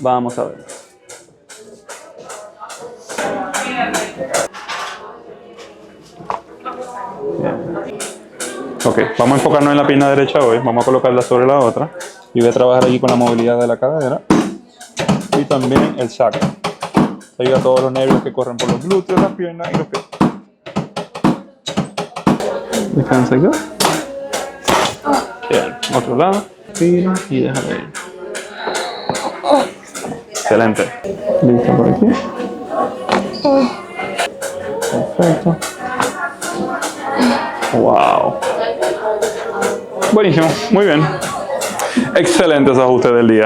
Vamos a ver. Bien. Ok, vamos a enfocarnos en la pierna derecha hoy. Vamos a colocarla sobre la otra. Y voy a trabajar aquí con la movilidad de la cadera. Y también el sacro. Ayuda a todos los nervios que corren por los glúteos, las piernas y los pies. Descansa acá. Bien, otro lado. Respira y déjalo ir. Excelente. Listo por aquí. Perfecto. Wow. Buenísimo, muy bien. Excelentes ajustes del día.